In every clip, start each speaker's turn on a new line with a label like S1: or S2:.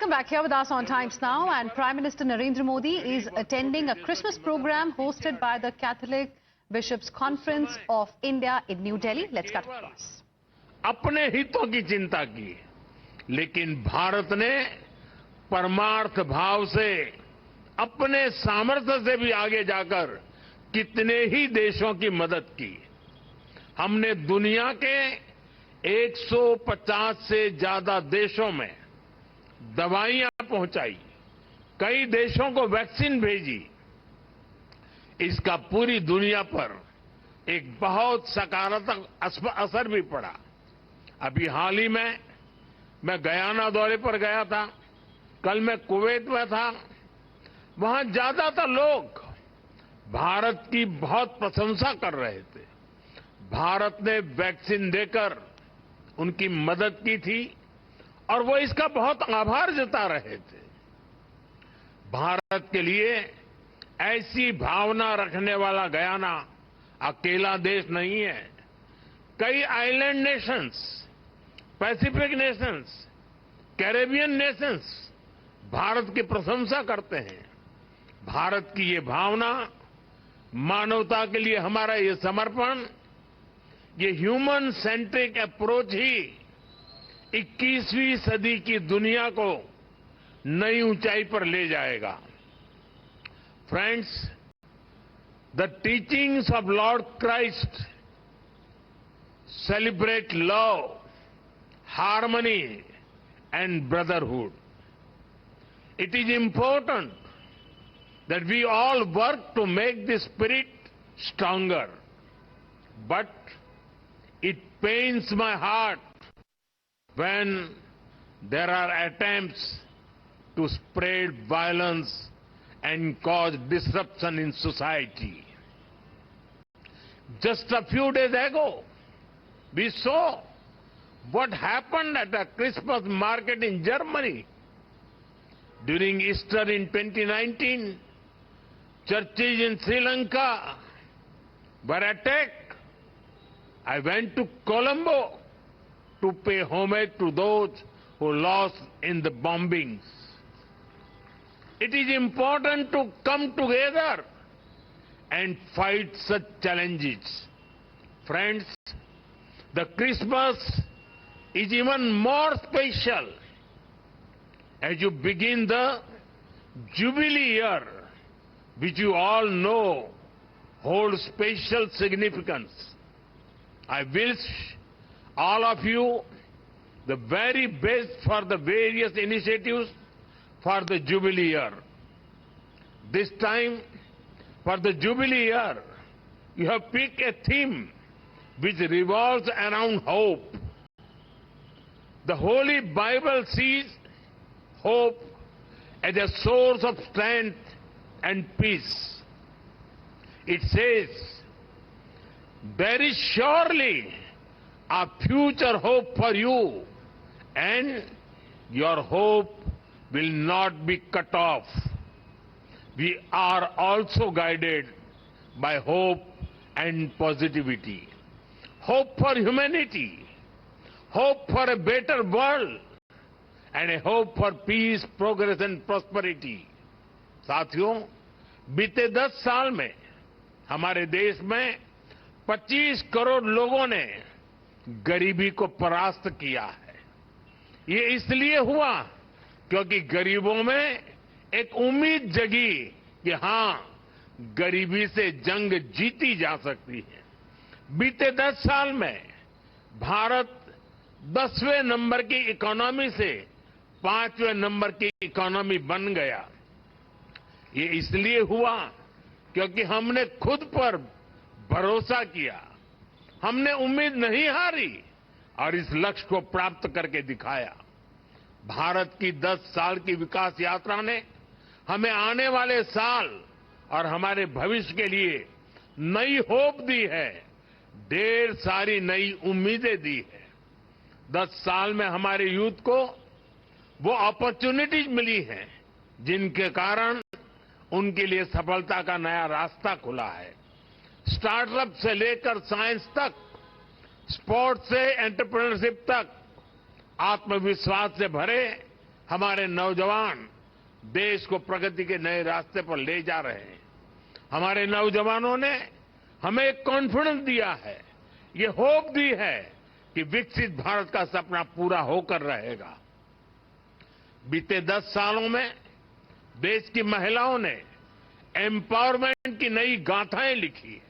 S1: Welcome back. Here with us on Times Now, and Prime Minister Narendra Modi is attending a Christmas program hosted by the Catholic Bishops Conference of India in New Delhi. Let's cut across.
S2: अपने हितों की चिंता की, लेकिन भारत ने परमार्थ भाव से अपने सामर्थ्य से भी आगे जाकर कितने ही देशों की मदद की। हमने दुनिया के 150 से ज्यादा देशों में दवाइयां पहुंचाई, कई देशों को वैक्सीन भेजी। इसका पूरी दुनिया पर एक बहुत सकारात्मक असर भी पड़ा। अभी हाल ही में मैं गयाना दौरे पर गया था, कल मैं कुवैत में था। वहां ज्यादातर लोग भारत की बहुत प्रशंसा कर रहे थे। भारत ने वैक्सीन देकर उनकी मदद की थी और वो इसका बहुत आभार जता रहे थे। भारत के लिए ऐसी भावना रखने वाला गयाना अकेला देश नहीं है। कई island Nations, Pacific Nations, Caribbean Nations Bharat की प्रशंसा करते हैं। भारत की ये भावना, मानवता के लिए हमारा ये समर्पण, ये ह्यूमन सेंट्रिक अप्रोच ही 21वीं सदी की दुनिया को नई ऊंचाई पर ले जाएगा। Friends, the teachings of Lord Christ celebrate love, harmony and brotherhood. It is important that we all work to make this spirit stronger. But it pains my heart when there are attempts to spread violence and cause disruption in society. Just a few days ago, we saw what happened at a Christmas market in Germany. During Easter in 2019, churches in Sri Lanka were attacked. I went to Colombo to pay homage to those who lost in the bombings. It is important to come together and fight such challenges. Friends, the Christmas is even more special as you begin the Jubilee year, which you all know holds special significance. I wish all of you the very best for the various initiatives for the Jubilee year. This time, for the Jubilee year, you have picked a theme which revolves around hope. The Holy Bible sees hope as a source of strength and peace. It says, there is surely a future hope for you, and your hope will not be cut off. We are also guided by hope and positivity. Hope for humanity, hope for a better world, and a hope for peace, progress and prosperity. साथियों, बीते 10 साल में हमारे देश में 25 करोड़ लोगों ने गरीबी को परास्त किया है। ये इसलिए हुआ क्योंकि गरीबों में एक उम्मीद जगी कि हां, गरीबी से जंग जीती जा सकती है। बीते 10 साल में भारत 10वें नंबर की इकोनॉमी से 5वें नंबर की इकोनॉमी बन गया। ये इसलिए हुआ क्योंकि हमने खुद पर भरोसा किया, हमने उम्मीद नहीं हारी और इस लक्ष्य को प्राप्त करके दिखाया। भारत की 10 साल की विकास यात्रा ने हमें आने वाले साल और हमारे भविष्य के लिए नई होप दी है, ढेर सारी नई उम्मीदें दी है। 10 साल में हमारे यूथ को वो अपॉर्चुनिटीज मिली हैं जिनके कारण उनके लिए सफलता का नया रास्ता खुला है। स्टार्टअप से लेकर साइंस तक, स्पोर्ट्स से एंटरप्रेन्योरशिप तक, आत्मविश्वास से भरे हमारे नौजवान देश को प्रगति के नए रास्ते पर ले जा रहे हैं। हमारे नौजवानों ने हमें एक कॉन्फिडेंस दिया है, ये होप दी है कि विकसित भारत का सपना पूरा होकर रहेगा। बीते 10 सालों में देश की महिलाओं ने एम्पावरमेंट की नई गाथाएं लिखी है।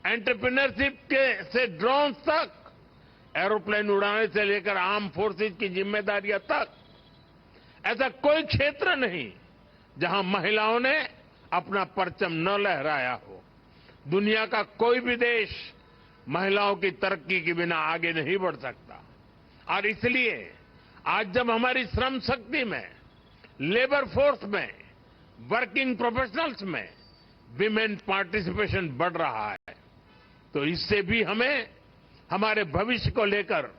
S2: एंटरप्रेन्योरशिप के से ड्रोन्स तक, एरोप्लेन उड़ाने से लेकर आर्म फोर्सेज की जिम्मेदारियां तक, ऐसा कोई क्षेत्र नहीं जहां महिलाओं ने अपना परचम न लहराया हो। दुनिया का कोई भी देश महिलाओं की तरक्की के बिना आगे नहीं बढ़ सकता। और इसलिए आज जब हमारी श्रम शक्ति में, लेबर फोर्स में, वर्किंग प्रोफेशनल्स में विमेन पार्टिसिपेशन बढ़ रहा है, तो इससे भी हमें हमारे भविष्य को लेकर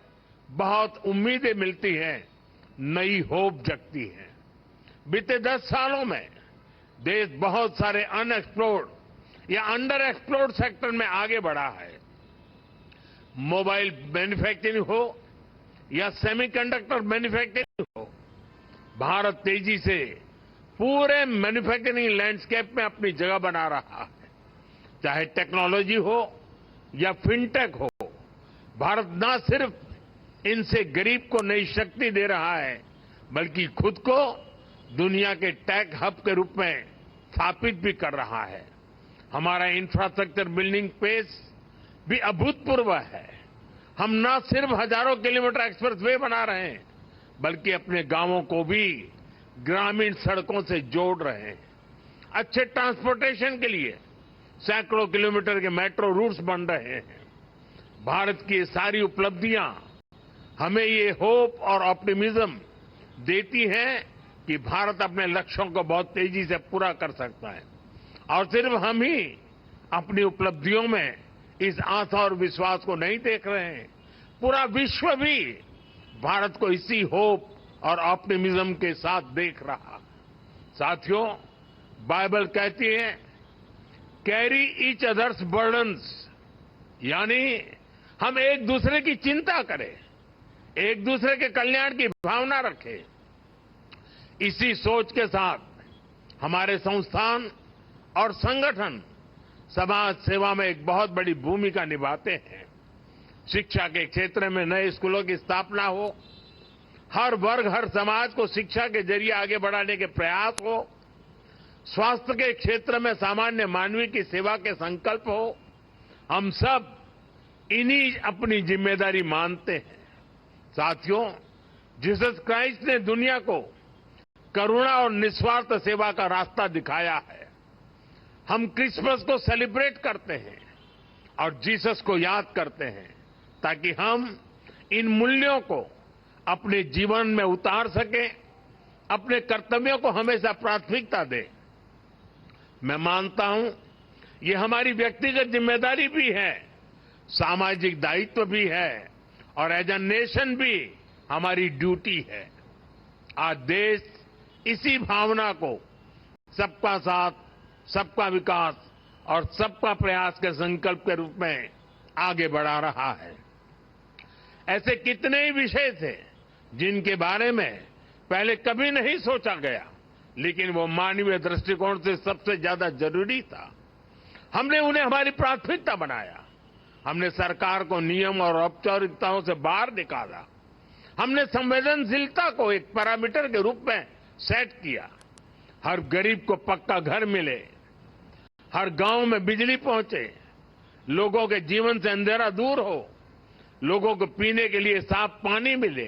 S2: बहुत उम्मीदें मिलती हैं, नई होप जगती है। बीते 10 सालों में देश बहुत सारे अनएक्सप्लोर्ड या अंडर एक्सप्लोर्ड सेक्टर में आगे बढ़ा है। मोबाइल मैन्युफैक्चरिंग हो या सेमीकंडक्टर मैन्युफैक्चरिंग हो, भारत तेजी से पूरे मैन्युफैक्चरिंग लैंडस्केप में अपनी जगह बना रहा है। चाहे टेक्नोलॉजी हो या फिनटेक हो, भारत न सिर्फ इनसे गरीब को नई शक्ति दे रहा है, बल्कि खुद को दुनिया के टेक हब के रूप में स्थापित भी कर रहा है। हमारा इंफ्रास्ट्रक्चर बिल्डिंग पेस भी अभूतपूर्व है। हम न सिर्फ हजारों किलोमीटर एक्सप्रेस वे बना रहे हैं, बल्कि अपने गांवों को भी ग्रामीण सड़कों से जोड़ रहे हैं। अच्छे ट्रांसपोर्टेशन के लिए सैकड़ों किलोमीटर के मेट्रो रूट्स बन रहे हैं। भारत की ये सारी उपलब्धियां हमें ये होप और ऑप्टिमिज्म देती हैं कि भारत अपने लक्ष्यों को बहुत तेजी से पूरा कर सकता है। और सिर्फ हम ही अपनी उपलब्धियों में इस आशा और विश्वास को नहीं देख रहे हैं, पूरा विश्व भी भारत को इसी होप और ऑप्टिमिज्म के साथ देख रहा। साथियों, बाइबल कहती है, कैरी ईच अदर्स बर्डन्स, यानी हम एक दूसरे की चिंता करें, एक दूसरे के कल्याण की भावना रखें। इसी सोच के साथ हमारे संस्थान और संगठन समाज सेवा में एक बहुत बड़ी भूमिका निभाते हैं। शिक्षा के क्षेत्र में नए स्कूलों की स्थापना हो, हर वर्ग हर समाज को शिक्षा के जरिए आगे बढ़ाने के प्रयास हो, स्वास्थ्य के क्षेत्र में सामान्य मानवीय की सेवा के संकल्प हो, हम सब इन्हीं अपनी जिम्मेदारी मानते हैं। साथियों, जीसस क्राइस्ट ने दुनिया को करुणा और निस्वार्थ सेवा का रास्ता दिखाया है। हम क्रिसमस को सेलिब्रेट करते हैं और जीसस को याद करते हैं, ताकि हम इन मूल्यों को अपने जीवन में उतार सकें, अपने कर्तव्यों को हमेशा प्राथमिकता दें। मैं मानता हूं ये हमारी व्यक्तिगत जिम्मेदारी भी है, सामाजिक दायित्व भी है और एज अ नेशन भी हमारी ड्यूटी है। आज देश इसी भावना को सबका साथ, सबका विकास और सबका प्रयास के संकल्प के रूप में आगे बढ़ा रहा है। ऐसे कितने ही विषय थे जिनके बारे में पहले कभी नहीं सोचा गया, लेकिन वो मानवीय दृष्टिकोण से सबसे ज्यादा जरूरी था। हमने उन्हें हमारी प्राथमिकता बनाया। हमने सरकार को नियम और औपचारिकताओं से बाहर निकाला। हमने संवेदनशीलता को एक पैरामीटर के रूप में सेट किया। हर गरीब को पक्का घर मिले, हर गांव में बिजली पहुंचे, लोगों के जीवन से अंधेरा दूर हो, लोगों को पीने के लिए साफ पानी मिले,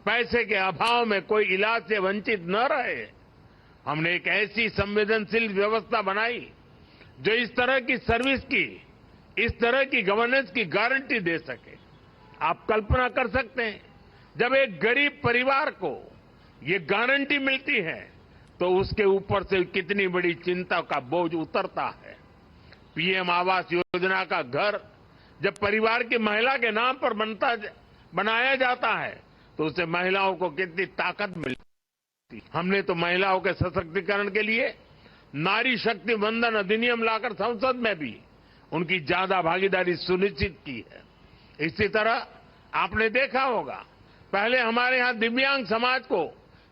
S2: पैसे के अभाव में कोई इलाज से वंचित न रहे। हमने एक ऐसी संवेदनशील व्यवस्था बनाई जो इस तरह की सर्विस की, इस तरह की गवर्नेंस की गारंटी दे सके। आप कल्पना कर सकते हैं, जब एक गरीब परिवार को ये गारंटी मिलती है तो उसके ऊपर से कितनी बड़ी चिंता का बोझ उतरता है। पीएम आवास योजना का घर जब परिवार की महिला के नाम पर बनाया जाता है तो उससे महिलाओं को कितनी ताकत मिलती है। हमने तो महिलाओं के सशक्तिकरण के लिए नारी शक्ति वंदन अधिनियम लाकर संसद में भी उनकी ज्यादा भागीदारी सुनिश्चित की है। इसी तरह आपने देखा होगा, पहले हमारे यहां दिव्यांग समाज को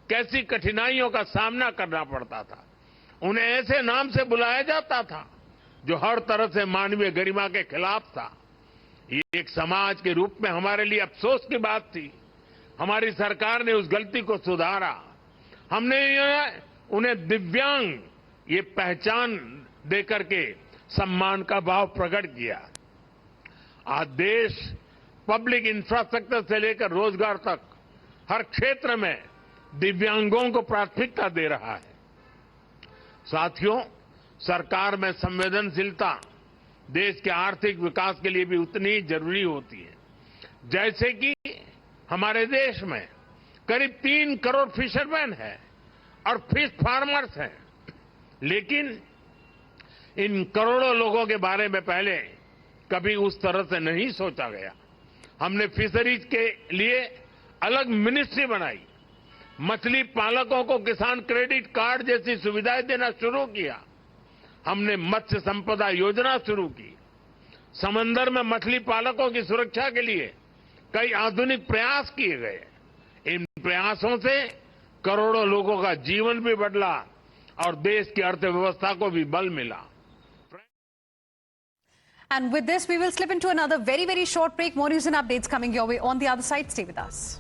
S2: कैसी कठिनाइयों का सामना करना पड़ता था। उन्हें ऐसे नाम से बुलाया जाता था जो हर तरह से मानवीय गरिमा के खिलाफ था। ये एक समाज के रूप में हमारे लिए अफसोस की बात थी। हमारी सरकार ने उस गलती को सुधारा। हमने उन्हें दिव्यांग ये पहचान देकर के सम्मान का भाव प्रकट किया। आज देश पब्लिक इंफ्रास्ट्रक्चर से लेकर रोजगार तक हर क्षेत्र में दिव्यांगों को प्राथमिकता दे रहा है। साथियों, सरकार में संवेदनशीलता देश के आर्थिक विकास के लिए भी उतनी ही जरूरी होती है। जैसे कि हमारे देश में करीब 3 करोड़ फिशरमैन हैं और फिश फार्मर्स हैं, लेकिन इन करोड़ों लोगों के बारे में पहले कभी उस तरह से नहीं सोचा गया। हमने फिशरीज के लिए अलग मिनिस्ट्री बनाई, मछली पालकों को किसान क्रेडिट कार्ड जैसी सुविधाएं देना शुरू किया। हमने मत्स्य संपदा योजना शुरू की। समंदर में मछली पालकों की सुरक्षा के लिए कई आधुनिक प्रयास किए गए। इन प्रयासों से करोड़ों लोगों का जीवन भी बदला और देश की अर्थव्यवस्था को भी बल मिला।
S1: And with this, we will slip into another very, very short break. More news and updates coming your way on the other side. Stay with us.